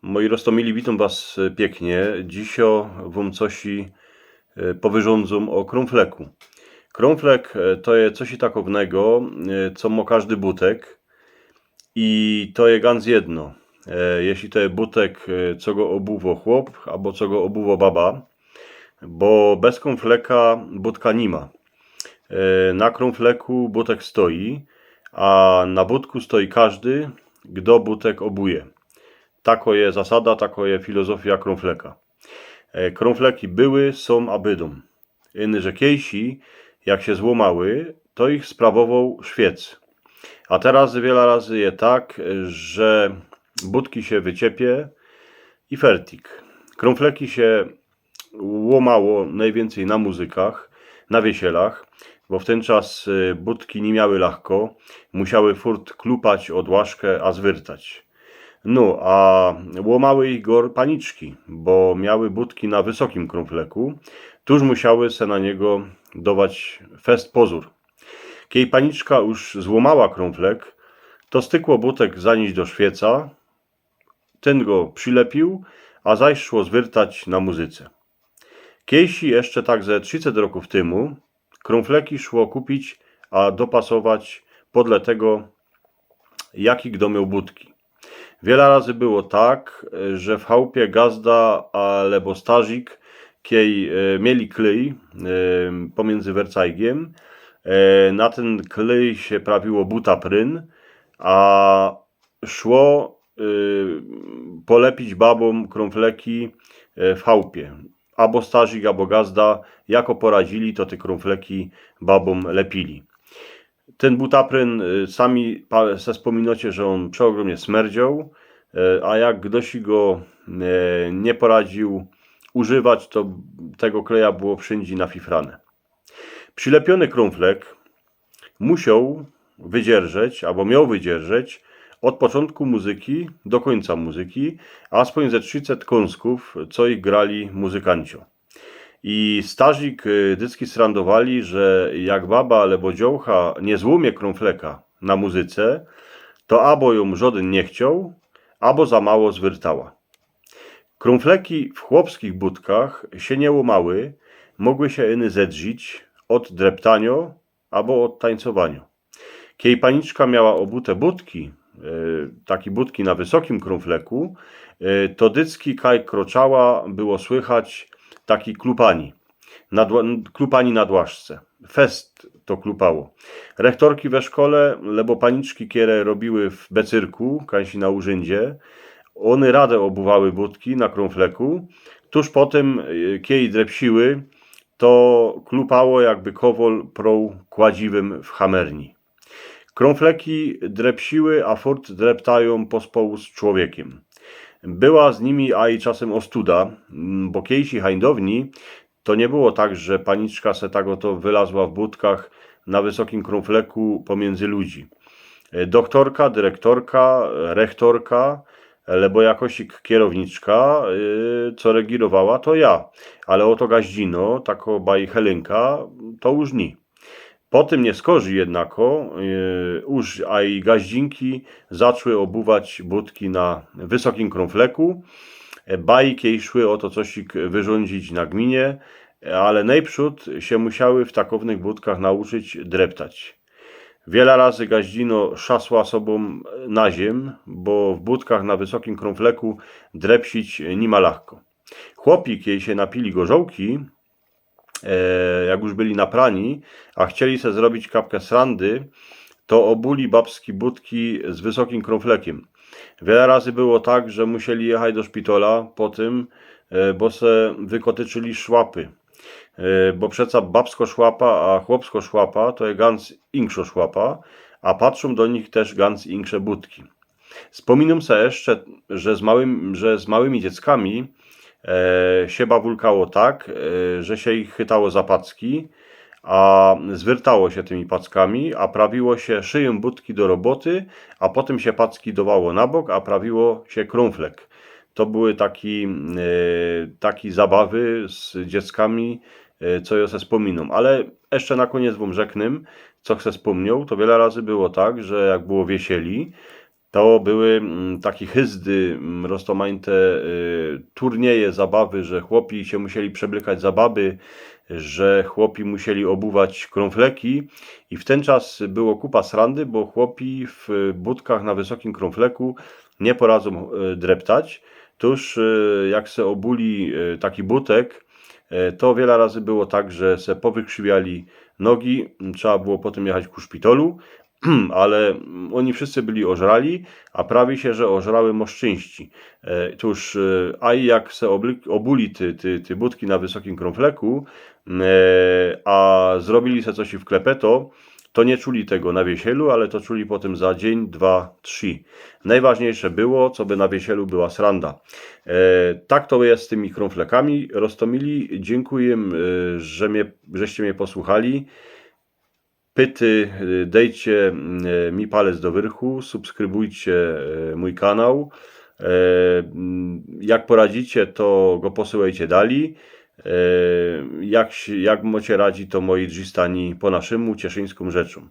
Moi roztomili, witam Was pięknie. Dzisio wam cosi powyrządzą o krumfleku. Krumflek to jest coś takownego, co ma każdy butek i to jest ganz jedno. Jeśli to jest butek, co go obuwo chłop, albo co go obuwo baba, bo bez krumfleka budka nie ma. Na krumfleku butek stoi, a na budku stoi każdy, kto butek obuje. Tako je zasada, tako je filozofia krumfleka. Krumfleki były, są, a bydą. Inny, że kiejsi, jak się złomały, to ich sprawował Szwiec. A teraz wiele razy je tak, że budki się wyciepie i fertik. Krumfleki się łomało najwięcej na muzykach, na wesielach, bo w ten czas budki nie miały łahko, musiały furt klupać od łaszkę, a zwyrtać. No, a łomały ich paniczki, bo miały budki na wysokim krumfleku, tuż musiały se na niego dawać fest pozór. Kiedy paniczka już złomała krumflek, to stykło butek zanieść do świeca, ten go przylepił, a zaś szło zwyrtać na muzyce. Kiejsi jeszcze tak ze 30 roków temu krumfleki szło kupić, a dopasować podle tego, jaki kto miał budki. Wiele razy było tak, że w chałupie gazda albo stażik, kiej mieli klej pomiędzy wercajgiem, na ten klej się prawiło butapryn, a szło polepić babom krumfleki w chałupie. Albo stażik, albo gazda, jako poradzili, to te krumfleki babom lepili. Ten butapryn sami se wspominacie, że on przeogromnie smierdział, a jak ktoś go nie poradził używać, to tego kleja było wszędzie nafifrane. Przylepiony krumflek musiał wydzierżeć, albo miał wydzierżeć od początku muzyki do końca muzyki, a z ze 30 kąsków, co ich grali muzykancio. I stażik dycki srandowali, że jak baba albo dziołcha nie złomie krumfleka na muzyce, to albo ją żaden nie chciał, albo za mało zwyrtała. Krumfleki w chłopskich budkach się nie łomały, mogły się iny zedrzić od dreptanio albo od tańcowania. Kiedy paniczka miała obute budki, takie budki na wysokim krumfleku, to dycki kaj kroczała, było słychać taki klupani na dłaszce. Fest to klupało. Rektorki we szkole, lebo paniczki kierę robiły w becyrku, kańsi na urzędzie, one radę obuwały budki na krumfleku, tuż potem, kiedy drepsiły, to klupało, jakby kowol prął kładziwym w hamerni. Krumfleki drepsiły, a furt dreptają pospołu z człowiekiem. Była z nimi a i czasem ostuda, bo kiejsi hańdowni to nie było tak, że paniczka se tak oto wylazła w budkach na wysokim krumfleku pomiędzy ludzi. Doktorka, dyrektorka, rektorka, lebo jakosik kierowniczka, co regirowała, to ja. Ale oto gaździno, tako baj Helenka, to już nie. Po tym nie skorzy jednako, już a i gaździnki zaczęły obuwać budki na wysokim krumfleku. Bajki szły o to cosik wyrządzić na gminie, ale najprzód się musiały w takownych budkach nauczyć dreptać. Wiele razy gaździno szasła sobą na ziem, bo w budkach na wysokim krumfleku drepsić nie ma łahko. Chłopi, kiedy się napili gorzołki, jak już byli naprani, a chcieli se zrobić kapkę srandy, to obuli babski budki z wysokim krumflekiem. Wiele razy było tak, że musieli jechać do szpitala po tym, bo se wykotyczyli szłapy. Bo przeca babsko szłapa, a chłopsko szłapa to jest ganz inkszo szłapa, a patrzą do nich też ganz inksze budki. Wspominam se jeszcze, że z małymi dzieckami się bawulkało tak, że się ich chytało za packi, a zwyrtało się tymi packami, a prawiło się szyję budki do roboty, a potem się packi dawało na bok, a prawiło się krumflek. To były takie zabawy z dzieckami, co ja se wspominam. Ale jeszcze na koniec wam rzeknę, co chcę wspomniał, to wiele razy było tak, że jak było wesieli, To były takie hyzdy, roztomańte turnieje, zabawy, że chłopi się musieli przebrykać za baby, że chłopi musieli obuwać krąfleki i w ten czas było kupa srandy, bo chłopi w budkach na wysokim krąfleku nie poradzą dreptać. Tuż jak se obuli taki butek, to wiele razy było tak, że se powykrzywiali nogi, trzeba było potem jechać ku szpitalu, ale oni wszyscy byli ożrali, a prawi się, że ożrały moszczyńści. Tuż, a i jak se obuli ty budki na wysokim krąfleku, a zrobili se coś w klepeto, to nie czuli tego na wiesielu, ale to czuli potem za dzień, 2, 3. Najważniejsze było, co by na wiesielu była sranda. Tak to jest z tymi krąflekami. Roztomili, dziękuję, żeście mnie posłuchali. Pyty, dejcie mi palec do wyrchu, subskrybujcie mój kanał. Jak poradzicie, to go posyłajcie dalej. Jak mocie radzi, to moi drzistani po naszemu cieszyńską rzeczą.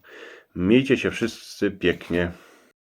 Miejcie się wszyscy pięknie.